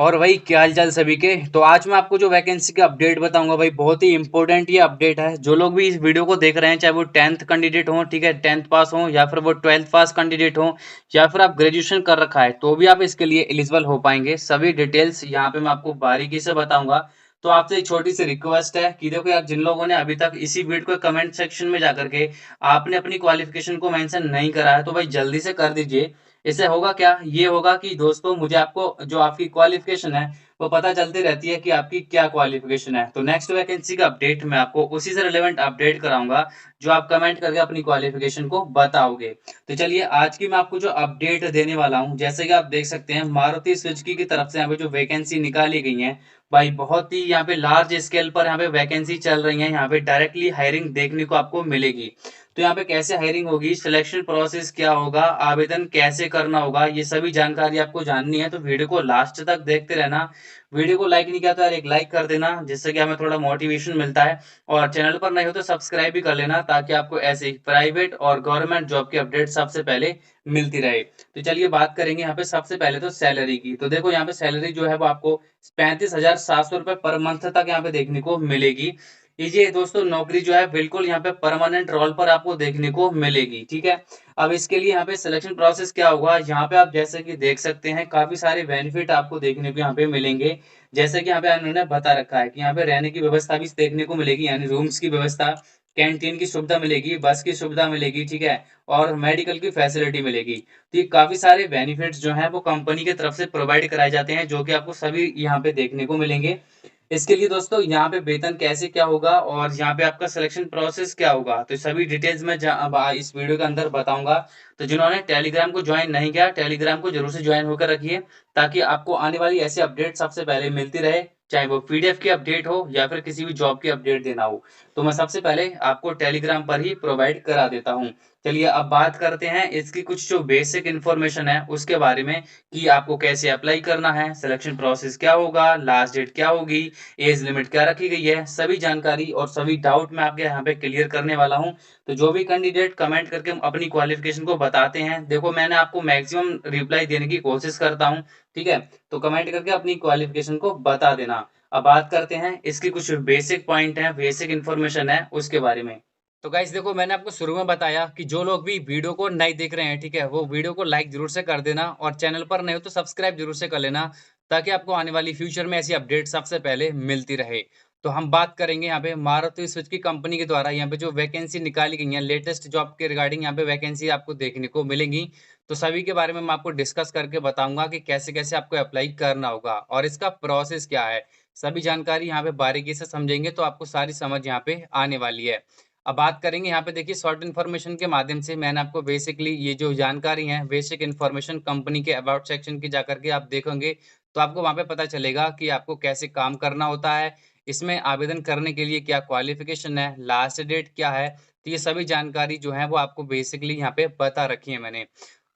और भाई क्या हाल चाल सभी के। तो आज मैं आपको जो वैकेंसी का अपडेट बताऊंगा भाई, बहुत ही इंपॉर्टेंट ये अपडेट है। जो लोग भी इस वीडियो को देख रहे हैं, चाहे वो 10th कैंडिडेट हो, ठीक है, 10th पास हो, या फिर वो 12th पास कैंडिडेट हो, या फिर आप ग्रेजुएशन कर रखा है, तो भी आप इसके लिए एलिजिबल हो पाएंगे। सभी डिटेल्स यहाँ पे मैं आपको बारीकी से बताऊंगा। तो आपसे एक छोटी सी रिक्वेस्ट है कि देखो यार, जिन लोगों ने अभी तक इसी वीडियो को कमेंट सेक्शन में जाकर के आपने अपनी क्वालिफिकेशन को मेंशन नहीं करा है, तो भाई जल्दी से कर दीजिए। इससे होगा क्या, ये होगा कि दोस्तों मुझे आपको जो आपकी क्वालिफिकेशन है वो पता चलती रहती है कि आपकी क्या क्वालिफिकेशन है। तो नेक्स्ट वैकेंसी का अपडेट मैं आपको उसी से रिलेवेंट अपडेट कराऊंगा जो आप कमेंट करके अपनी क्वालिफिकेशन को बताओगे। तो चलिए आज की मैं आपको जो अपडेट देने वाला हूँ, जैसे कि आप देख सकते हैं मारुति सुजुकी की तरफ से यहाँ पे जो वैकेंसी निकाली गई है भाई, बहुत ही यहाँ पे लार्ज स्केल पर यहाँ पे वैकेंसी चल रही है। यहाँ पे डायरेक्टली हायरिंग देखने को आपको मिलेगी। तो यहाँ पे कैसे हायरिंग होगी, सिलेक्शन प्रोसेस क्या होगा, आवेदन कैसे करना होगा, ये सभी जानकारी आपको जाननी है तो वीडियो को लास्ट तक देखते रहना। वीडियो को लाइक नहीं किया तो यार एक लाइक कर देना, जिससे कि हमें थोड़ा मोटिवेशन मिलता है। और चैनल पर नए हो तो सब्सक्राइब भी कर लेना, ताकि आपको ऐसे ही प्राइवेट और गवर्नमेंट जॉब की अपडेट सबसे पहले मिलती रहे। तो चलिए बात करेंगे यहाँ पे सबसे पहले तो सैलरी की। तो देखो यहाँ पे सैलरी जो है वो आपको 35,700 रुपए पर मंथ तक यहाँ पे देखने को मिलेगी। ये दोस्तों नौकरी जो है बिल्कुल यहाँ पे परमानेंट रोल पर आपको देखने को मिलेगी, ठीक है। अब इसके लिए यहाँ पे सिलेक्शन प्रोसेस क्या होगा, यहाँ पे आप जैसे कि देख सकते हैं काफी सारे बेनिफिट आपको देखने को यहाँ पे मिलेंगे। जैसे कि यहाँ पे उन्होंने बता रखा है कि यहाँ पे रहने की व्यवस्था भी देखने को मिलेगी, यानी रूम्स की व्यवस्था, कैंटीन की सुविधा मिलेगी, बस की सुविधा मिलेगी, ठीक है, और मेडिकल की फैसिलिटी मिलेगी। तो ये काफी सारे बेनिफिट्स जो हैं वो कंपनी की तरफ से प्रोवाइड कराए जाते हैं, जो कि आपको सभी यहाँ पे देखने को मिलेंगे। इसके लिए दोस्तों यहाँ पे वेतन कैसे क्या होगा और यहाँ पे आपका सिलेक्शन प्रोसेस क्या होगा, तो सभी डिटेल्स में अब इस वीडियो के अंदर बताऊंगा। तो जिन्होंने टेलीग्राम को ज्वाइन नहीं किया, टेलीग्राम को जरूर से ज्वाइन होकर रखिए, ताकि आपको आने वाली ऐसी अपडेट सबसे पहले मिलती रहे, चाहे वो पीडीएफ की अपडेट हो या फिर किसी भी जॉब की अपडेट देना हो। तो मैं सबसे पहले आपको टेलीग्राम पर ही प्रोवाइड करा देता हूँ। चलिए अब बात करते हैं इसकी कुछ जो बेसिक इन्फॉर्मेशन है उसके बारे में, कि आपको कैसे अप्लाई करना है, सिलेक्शन प्रोसेस क्या होगा, लास्ट डेट क्या होगी, एज लिमिट क्या रखी गई है, सभी जानकारी और सभी डाउट मैं आपके यहाँ पे क्लियर करने वाला हूँ। तो जो भी कैंडिडेट कमेंट करके अपनी क्वालिफिकेशन को बताते हैं, देखो मैंने आपको मैक्सिमम रिप्लाई देने की कोशिश करता हूँ, ठीक है। तो कमेंट करके अपनी क्वालिफिकेशन को बता देना। अब बात करते हैं इसकी कुछ बेसिक पॉइंट है, बेसिक इन्फॉर्मेशन है उसके बारे में। तो गाइस देखो, मैंने आपको शुरू में बताया कि जो लोग भी वीडियो को नहीं देख रहे हैं, ठीक है, वो वीडियो को लाइक जरूर से कर देना, और चैनल पर नए हो तो सब्सक्राइब जरूर से कर लेना, ताकि आपको आने वाली फ्यूचर में ऐसी अपडेट सबसे पहले मिलती रहे। तो हम बात करेंगे यहाँ पे मारुति सुजुकी कंपनी के द्वारा यहाँ पे जो वैकेंसी निकाली गई है लेटेस्ट जॉब के रिगार्डिंग, यहाँ पे वैकेंसी आपको देखने को मिलेंगी। तो सभी के बारे में मैं आपको डिस्कस करके बताऊंगा कि कैसे कैसे आपको अप्लाई करना होगा और इसका प्रोसेस क्या है। सभी जानकारी यहाँ पे बारीकी से समझेंगे तो आपको सारी समझ यहाँ पे आने वाली है। अब बात करेंगे यहाँ पे, देखिए शॉर्ट इन्फॉर्मेशन के माध्यम से मैंने आपको बेसिकली ये जो जानकारी है, बेसिक इन्फॉर्मेशन कंपनी के अबाउट सेक्शन की जाकर के आप देखोगे तो आपको वहाँ पे पता चलेगा कि आपको कैसे काम करना होता है, इसमें आवेदन करने के लिए क्या क्वालिफिकेशन है, लास्ट डेट क्या है। तो ये सभी जानकारी जो है वो आपको बेसिकली यहाँ पे बता रखी है मैंने।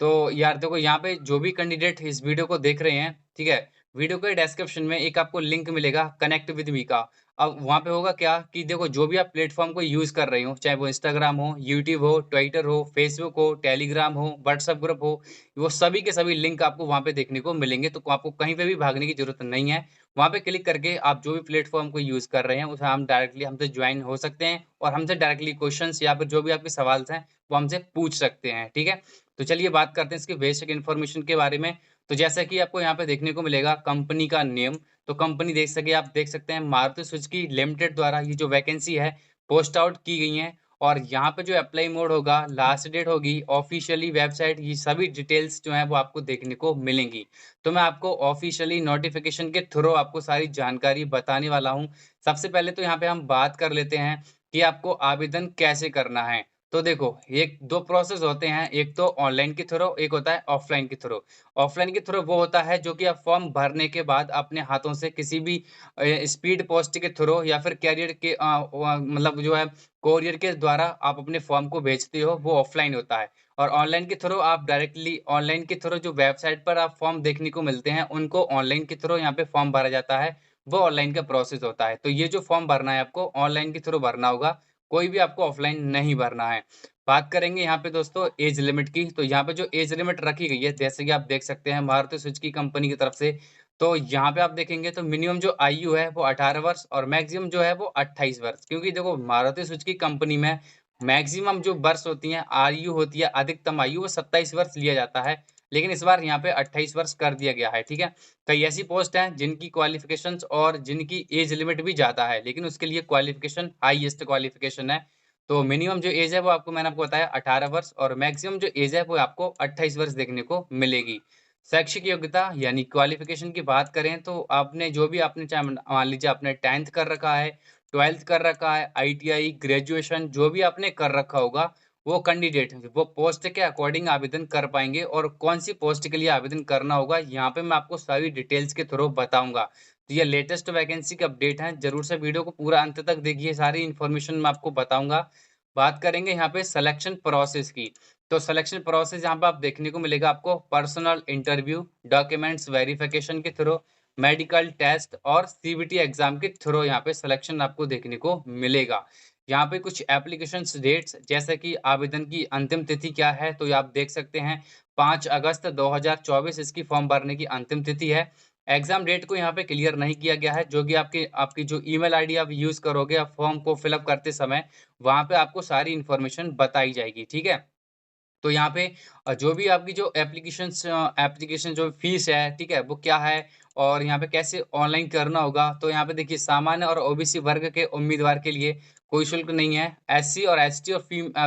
तो यार देखो, यहाँ पे जो भी कैंडिडेट इस वीडियो को देख रहे हैं, ठीक है, वीडियो के डिस्क्रिप्शन में एक आपको लिंक मिलेगा कनेक्ट विद मी का। अब वहाँ पे होगा क्या कि देखो, जो भी आप प्लेटफॉर्म को यूज कर रहे हो, चाहे वो इंस्टाग्राम हो, यूट्यूब हो, ट्विटर हो, फेसबुक हो, टेलीग्राम हो, व्हाट्सएप ग्रुप हो, वो सभी के सभी लिंक आपको वहाँ पे देखने को मिलेंगे। तो आपको कहीं पे भी भागने की जरूरत नहीं है। वहाँ पे क्लिक करके आप जो भी प्लेटफॉर्म को यूज कर रहे हैं उसे हम डायरेक्टली हमसे ज्वाइन हो सकते हैं, और हमसे डायरेक्टली क्वेश्चंस या फिर जो भी आपके सवाल हैं वो हमसे पूछ सकते हैं, ठीक है। तो चलिए बात करते हैं इसके बेसिक इन्फॉर्मेशन के बारे में। तो जैसा कि आपको यहाँ पे देखने को मिलेगा कंपनी का नेम, तो कंपनी आप देख सकते हैं मारुति सुजुकी लिमिटेड द्वारा ये जो वैकेंसी है पोस्ट आउट की गई है। और यहाँ पे जो अप्लाई मोड होगा, लास्ट डेट होगी, ऑफिशियली वेबसाइट, ये सभी डिटेल्स जो है वो आपको देखने को मिलेंगी। तो मैं आपको ऑफिशियली नोटिफिकेशन के थ्रू आपको सारी जानकारी बताने वाला हूँ। सबसे पहले तो यहाँ पे हम बात कर लेते हैं कि आपको आवेदन कैसे करना है। तो देखो, एक दो प्रोसेस होते हैं, एक तो ऑनलाइन के थ्रू, एक होता है ऑफलाइन के थ्रू। ऑफलाइन के थ्रू वो होता है जो कि आप फॉर्म भरने के बाद अपने हाथों से किसी भी स्पीड पोस्ट के थ्रू या फिर कैरियर के मतलब जो है कोरियर के द्वारा आप अपने फॉर्म को भेजते हो, वो ऑफलाइन होता है। और ऑनलाइन के थ्रू आप डायरेक्टली ऑनलाइन के थ्रू जो वेबसाइट पर आप फॉर्म देखने को मिलते हैं उनको ऑनलाइन के थ्रू यहाँ पे फॉर्म भरा जाता है, वो ऑनलाइन का प्रोसेस होता है। तो ये जो फॉर्म भरना है आपको ऑनलाइन के थ्रू भरना होगा, कोई भी आपको ऑफलाइन नहीं भरना है। बात करेंगे यहाँ पे दोस्तों एज लिमिट की। तो यहाँ पे जो एज लिमिट रखी गई है, जैसे कि आप देख सकते हैं मारुति सुजुकी कंपनी की तरफ से तो यहाँ पे आप देखेंगे तो मिनिमम जो आयु है वो 18 वर्ष और मैक्सिमम जो है वो 28 वर्ष, क्योंकि देखो मारुति सुजुकी कंपनी में मैक्सिमम जो वर्ष होती हैं, आयु होती है, अधिकतम आयु वो 27 वर्ष लिया जाता है। लेकिन इस बार यहाँ पे 28 वर्ष कर दिया गया है, ठीक है? कई ऐसी पोस्ट हैं जिनकी क्वालिफ़िकेशंस और जिनकी एज लिमिट भी ज़्यादा है, लेकिन उसके लिए क्वालिफ़िकेशन हाईएस्ट क्वालिफ़िकेशन है। तो मिनिमम जो एज है वो मैंने आपको बताया 18 वर्ष और मैक्सिमम जो एज है वो आपको 28 वर्ष देखने को मिलेगी। शैक्षिक योग्यता यानी क्वालिफ़िकेशन की बात करें तो आपने जो भी आपने चाहे मान लीजिए आपने 10th कर रखा है, 12th कर रखा है, आईटीआई, ग्रेजुएशन जो भी आपने कर रखा होगा, वो कैंडिडेट वो पोस्ट के अकॉर्डिंग आवेदन कर पाएँगे और कौन-सी पोस्ट के लिए आवेदन करना होगा, यहाँ पे मैं आपको सारी डिटेल्स के थ्रू बताऊँगा। तो ये लेटेस्ट वैकेंसी के अपडेट हैं, ज़रूर से वीडियो को पूरा अंत तक देखिए, सारी इन्फॉर्मेशन मैं आपको बताऊँगा। बात करेंगे यहाँ पे सिलेक्शन प्रोसेस की। तो सिलेक्शन प्रोसेस यहाँ पे आप देखने को मिलेगा आपको पर्सनल इंटरव्यू, डॉक्यूमेंट्स वेरिफिकेशन के थ्रू, मेडिकल टेस्ट और सीबीटी एग्जाम के थ्रू यहाँ पे सिलेक्शन आपको देखने को मिलेगा। यहाँ पे कुछ एप्लीकेशंस डेट्स जैसे कि आवेदन की अंतिम तिथि क्या है, तो ये आप देख सकते हैं 5 अगस्त 2024 इसकी फॉर्म भरने की अंतिम तिथि है। एग्जाम डेट को यहाँ पे क्लियर नहीं किया गया है, जो कि आपकी आपकी जो ईमेल आईडी आप यूज़ करोगे आप फॉर्म को फिल अप करते समय, वहाँ पे आपको सारी इन्फॉर्मेशन बताई जाएगी, ठीक है? तो यहाँ पे जो भी आपकी जो एप्लीकेशन जो फ़ीस है, ठीक है? वो क्या है और यहाँ पे कैसे ऑनलाइन करना होगा? तो यहाँ पे देखिए सामान्य और ओबीसी वर्ग के उम्मीदवार के लिए कोई शुल्क नहीं है। एससी और एसटी और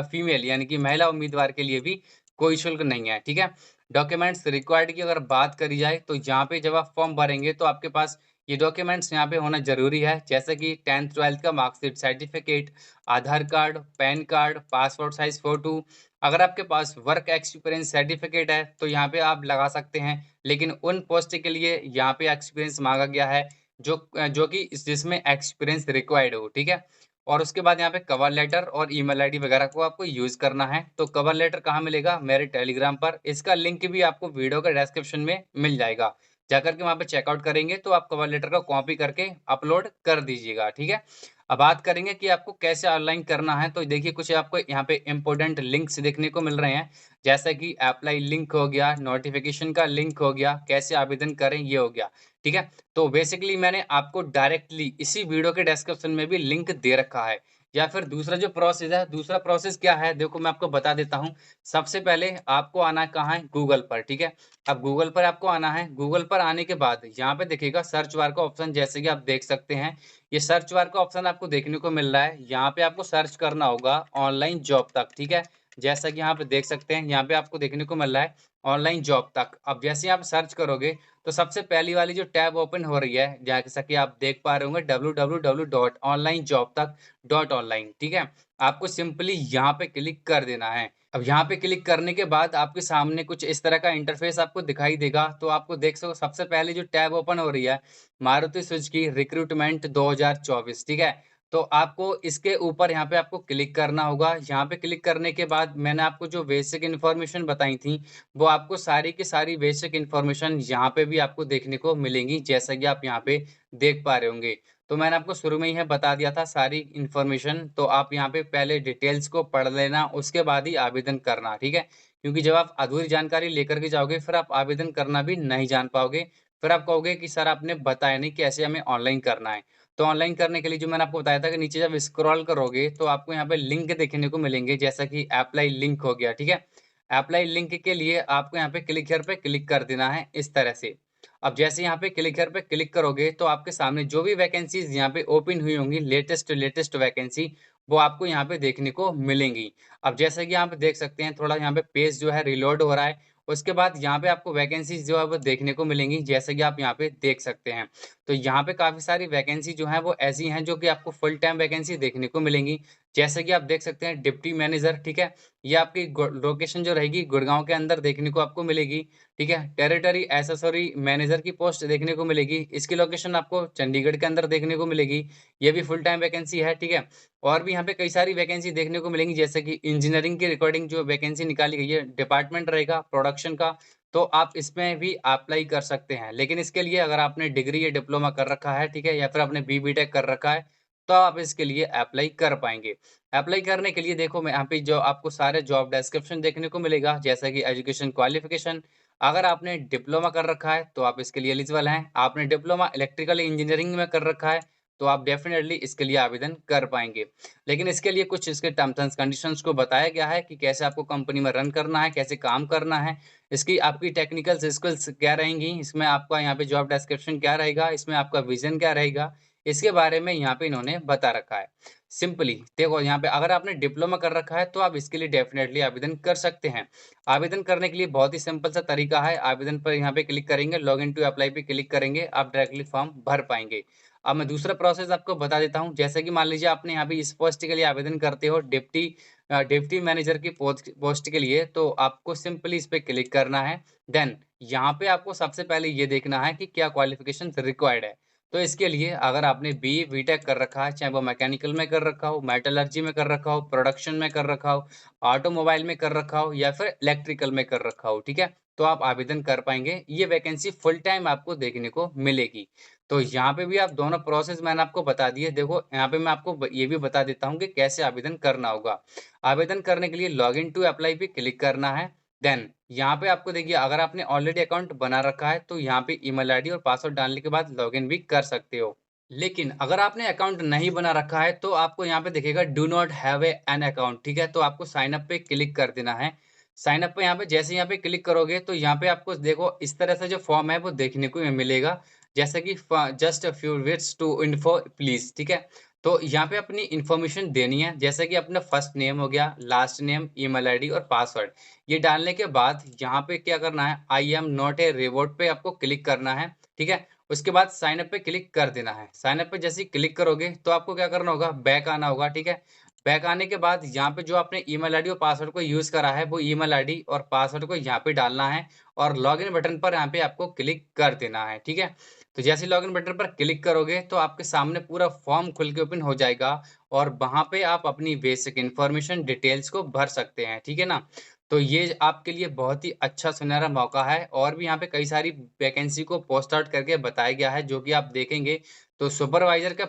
फीमेल यानी कि महिला उम्मीदवार के लिए भी कोई शुल्क नहीं है, ठीक है? डॉक्यूमेंट्स रिक्वायर्ड की अगर बात करी जाए तो यहाँ पे जब आप फॉर्म भरेंगे तो आपके पास ये डॉक्यूमेंट्स यहाँ पे होना ज़रूरी है, जैसे कि 10th-12th का marksheet certificate, Aadhaar card, PAN card, passport size photo. अगर आपके पास वर्क एक्सपीरियंस सर्टिफिकेट है, तो यहाँ पे आप लगा सकते हैं। लेकिन उन पोस्ट के लिए यहाँ पे एक्सपीरियंस माँगा गया है, जो कि जिसमें एक्सपीरियंस रिक्वायर्ड हो, ठीक है? और उसके बाद यहाँ पे कवर लेटर और ईमेल आईडी वगैरह को आपको यूज़ करना है। तो कवर लेटर कहाँ मिलेगा? मेरे टेलीग्राम पर। इसका लिंक भी आपको वीडियो के डिस्क्रिप्शन में मिल जाएगा। जाकर के वहाँ पे चेकआउट करेंगे, तो आप कवर लेटर को कॉपी करके अपलोड कर दीजिएगा, ठीक है? अब बात करेंगे कि आपको कैसे ऑनलाइन करना है, तो देखिए कुछ आपको यहाँ पे इम्पोर्टेंट लिंक्स देखने को मिल रहे हैं, जैसे कि अप्लाई लिंक हो गया, नोटिफ़िकेशन का लिंक हो गया, कैसे आवेदन करें ये हो गया, ठीक है? तो बेसिकली मैंने आपको डायरेक्टली इसी वीडियो के डिस्क्रिप्शन में भी लिंक दे रखा है। या फिर दूसरा जो प्रोसेस है, दूसरा प्रोसेस क्या है? देखो मैं आपको बता देता हूँ। सबसे पहले आपको आना है कहाँ है? गूगल पर, ठीक है? अब गूगल पर आपको आना है, गूगल पर आने के बाद यहाँ पे देखिएगा सर्च बार का ऑप्शन जैसे कि आप देख सकते हैं। ये सर्च बार का ऑप्शन आपको देखने को मिल रहा है। यहाँ पे आपको सर्च करना होगा ऑनलाइन जॉब तक, ठीक है? जैसा कि यहाँ पे देख सकते हैं, यहाँ पे आपको देखने को मिल रहा है ऑनलाइन जॉब तक। अब जैसे ही आप सर्च करोगे, तो सबसे पहली वाली जो टैब ओपन हो रही है, जैसा कि आप देख पा रहे होंगे www.onlinejobtak.online, ठीक है? आपको सिंपली यहाँ पे क्लिक कर देना है। अब यहाँ पे क्लिक करने के बाद आपके सामने कुछ इस तरह का इंटरफ़ेस आपको दिखाई देगा। तो आपको देख सको सबसे पहले जो टैब ओपन हो रही है, मारुति सुजुकी रिक्रूटमेंट 2024, ठीक है? तो आपको इसके ऊपर यहाँ पे आपको क्लिक करना होगा। यहाँ पे क्लिक करने के बाद मैंने आपको जो बेसिक इन्फॉर्मेशन बताई थी, वो आपको सारी की सारी बेसिक इन्फॉर्मेशन यहाँ पे भी आपको देखने को मिलेंगी, जैसा कि आप यहाँ पे देख पा रहे होंगे। तो मैंने आपको शुरू में ही है बता दिया था सारी इन्फॉर्मेशन, तो आप यहाँ पे पहले डिटेल्स को पढ़ लेना, उसके बाद ही आवेदन करना, ठीक है? क्योंकि जब आप अधूरी जानकारी लेकर के जाओगे, फिर आप आवेदन करना भी नहीं जान पाओगे। फिर आप कहोगे कि सर आपने बताया नहीं कि ऐसे हमें ऑनलाइन करना है। तो ऑनलाइन करने के लिए जो मैंने आपको बताया था कि नीचे जब स्क्रॉल करोगे तो आपको यहाँ पे लिंक देखने को मिलेंगे, जैसा कि अप्लाई लिंक हो गया, ठीक है? अप्लाई लिंक के लिए आपको यहाँ पे क्लिक हियर पे क्लिक कर देना है इस तरह से। अब जैसे यहाँ पे क्लिक हियर पे क्लिक करोगे तो आपके सामने जो भी वैकेंसीज़ यहाँ पे ओपन हुई होंगी लेटेस्ट वैकेंसी, वो आपको यहाँ पे देखने को मिलेंगी। अब जैसा कि यहाँ पे देख सकते हैं थोड़ा यहाँ पे पेज जो है रिलोड हो रहा है। उसके बाद यहाँ पे आपको वैकेंसीज़ जो है वो देखने को मिलेंगी, जैसे कि आप यहाँ पे देख सकते हैं। तो यहाँ पे काफ़ी सारी वैकेंसी जो हैं वो ऐसी हैं जो कि आपको फुल टाइम वैकेंसी देखने को मिलेंगी। जैसे कि आप देख सकते हैं डिप्टी मैनेजर, ठीक है? ये आपकी लोकेशन जो रहेगी गुड़गाँव के अंदर देखने को आपको मिलेगी, ठीक है? टेरिटरी एसेसरी मैनेजर की पोस्ट देखने को मिलेगी। इसकी लोकेशन आपको चंडीगढ़ के अंदर देखने को मिलेगी। ये भी फुल टाइम वैकेंसी है, ठीक है? और भी यहाँ पे कई सारी वैकेंसी देखने को मिलेंगी, जैसे कि इंजीनियरिंग के रिगार्डिंग जो वैकेंसी निकाली गई है, डिपार्टमेंट रहेगा प्रोडक्शन का, तो आप इसमें भी अप्लाई कर सकते हैं। लेकिन इसके लिए अगर आपने डिग्री या डिप्लोमा कर रखा है, ठीक है? या फिर आपने बी.टेक कर रखा है, तो आप इसके लिए अप्लाई कर पाएँगे। अप्लाई करने के लिए देखो मैं यहाँ पे जो आपको सारे जॉब डिस्क्रिप्शन देखने को मिलेगा, जैसा कि एजुकेशन क्वालिफ़िकेशन, अगर आपने डिप्लोमा कर रखा है तो आप इसके लिए एलिजिबल हैं। आपने डिप्लोमा इलेक्ट्रिकल इंजीनियरिंग में कर रखा है तो आप डेफिनेटली इसके लिए आवेदन कर पाएंगे। लेकिन इसके लिए कुछ इसके टर्म्स एंड कंडीशंस को बताया गया है कि कैसे आपको कंपनी में रन करना है, कैसे काम करना है, इसकी आपकी टेक्निकल स्किल्स क्या रहेंगी, इसमें आपका यहाँ पे जॉब डिस्क्रिप्शन क्या रहेगा, इसमें आपका विजन क्या रहेगा, इसके बारे में यहाँ पे इन्होंने बता रखा है। सिंपली देखो यहाँ पे अगर आपने डिप्लोमा कर रखा है तो आप इसके लिए डेफिनेटली आवेदन कर सकते हैं। आवेदन करने के लिए बहुत ही सिंपल सा तरीका है। आवेदन पर यहाँ पे क्लिक करेंगे, लॉग इन टू अप्लाई पे क्लिक करेंगे, आप डायरेक्टली फॉर्म भर पाएंगे। अब मैं दूसरा प्रोसेस आपको बता देता हूँ। जैसे कि मान लीजिए आपने यहाँ पे इस पोस्ट के लिए आवेदन करते हो, डिप्टी मैनेजर की पोस्ट के लिए, तो आपको सिंपली इस पे क्लिक करना है। देन यहाँ पे आपको सबसे पहले ये देखना है कि क्या क्वालिफिकेशन रिक्वायर्ड है। तो इसके लिए अगर आपने बीई बीटेक कर रखा है, चाहे वो मैकेनिकल में कर रखा हो, मेटलर्जी में कर रखा हो, प्रोडक्शन में कर रखा हो, ऑटोमोबाइल में कर रखा हो या फिर इलेक्ट्रिकल में कर रखा हो, ठीक है, तो आप आवेदन कर पाएंगे। ये वैकेंसी फुल टाइम आपको देखने को मिलेगी। तो यहाँ पे भी आप दोनों प्रोसेस मैंने आपको बता दिए। देखो यहाँ पे मैं आपको ये भी बता देता हूँ कि कैसे आवेदन करना होगा। आवेदन करने के लिए लॉग इन टू अप्लाई पे क्लिक करना है। देन यहाँ पे आपको देखिए अगर आपने ऑलरेडी अकाउंट बना रखा है तो यहाँ पे ईमेल आईडी और पासवर्ड डालने के बाद लॉगिन भी कर सकते हो। लेकिन अगर आपने अकाउंट नहीं बना रखा है तो आपको यहाँ पे दिखेगा do not have A an account, ठीक है, तो आपको साइन अप पे क्लिक कर देना है। साइन अप पे यहाँ पे जैसे यहाँ पे क्लिक करोगे तो यहाँ पे आपको देखो इस तरह से जो फॉर्म है वो देखने को मिलेगा, जैसे कि just a few words to info please, ठीक है। तो यहाँ पे अपनी इन्फॉर्मेशन देनी है, जैसे कि अपना फर्स्ट नेम हो गया, लास्ट नेम, ईमेल आईडी और पासवर्ड। ये डालने के बाद यहाँ पे क्या करना है, I am not a robot पे आपको क्लिक करना है, ठीक है। उसके बाद साइन अप पे क्लिक कर देना है। साइन अप पे जैसे ही क्लिक करोगे तो आपको क्या करना होगा, बैक आना होगा, ठीक है। बैक आने के बाद यहाँ पे जो आपने ईमेल आईडी और पासवर्ड को यूज करा है वो ईमेल आईडी और पासवर्ड को यहाँ पे डालना है और लॉगिन बटन पर यहाँ पे आपको क्लिक कर देना है, ठीक है। तो जैसे ही लॉगिन बटन पर क्लिक करोगे तो आपके सामने पूरा फॉर्म खुल के ओपन हो जाएगा और वहां पे आप अपनी बेसिक इन्फॉर्मेशन डिटेल्स को भर सकते हैं, ठीक है ना। तो ये आपके लिए बहुत ही अच्छा सुनहरा मौका है और भी यहाँ पे कई सारी वैकेंसी को पोस्ट आउट करके बताया गया है जो कि आप देखेंगे। तो सुपरवाइजर के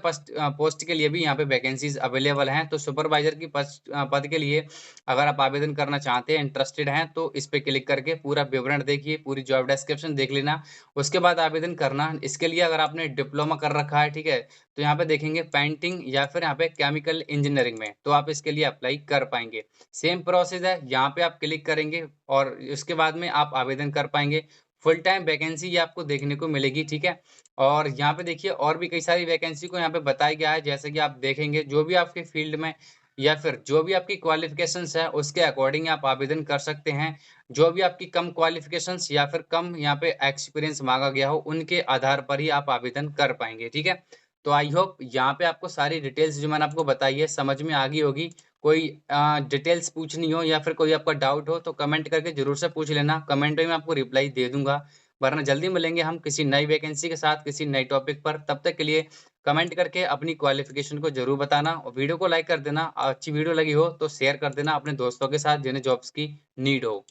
पोस्ट के लिए भी यहाँ पे वैकेंसीज अवेलेबल हैं। तो सुपरवाइजर की पद के लिए अगर आप आवेदन करना चाहते हैं, इंटरेस्टेड हैं, तो इस पे क्लिक करके पूरा विवरण देखिए, पूरी जॉब डिस्क्रिप्शन देख लेना, उसके बाद आवेदन करना। इसके लिए अगर आपने डिप्लोमा कर रखा है, ठीक है, तो यहाँ पे देखेंगे पेंटिंग या फिर यहाँ पे केमिकल इंजीनियरिंग में, तो आप इसके लिए अप्लाई कर पाएंगे। सेम प्रोसेस है, यहाँ पे आप क्लिक करेंगे और उसके बाद में आप आवेदन कर पाएंगे। फुल टाइम वैकेंसी ये आपको देखने को मिलेगी, ठीक है। और यहाँ पे देखिए और भी कई सारी वैकेंसी को यहाँ पे बताया गया है, जैसे कि आप देखेंगे जो भी आपके फील्ड में या फिर जो भी आपकी क्वालिफिकेशंस है उसके अकॉर्डिंग आप आवेदन कर सकते हैं। जो भी आपकी कम क्वालिफिकेशंस या फिर कम यहाँ पे एक्सपीरियंस मांगा गया हो उनके आधार पर ही आप आवेदन कर पाएंगे, ठीक है। तो आई होप यहाँ पे आपको सारी डिटेल्स जो मैंने आपको बताई है समझ में आ गई होगी। कोई डिटेल्स पूछनी हो या फिर कोई आपका डाउट हो तो कमेंट करके जरूर से पूछ लेना, कमेंट में मैं आपको रिप्लाई दे दूंगा। वरना जल्दी मिलेंगे हम किसी नई वैकेंसी के साथ किसी नए टॉपिक पर। तब तक के लिए कमेंट करके अपनी क्वालिफिकेशन को जरूर बताना और वीडियो को लाइक कर देना। अच्छी वीडियो लगी हो तो शेयर कर देना अपने दोस्तों के साथ जिन्हें जॉब्स की नीड हो।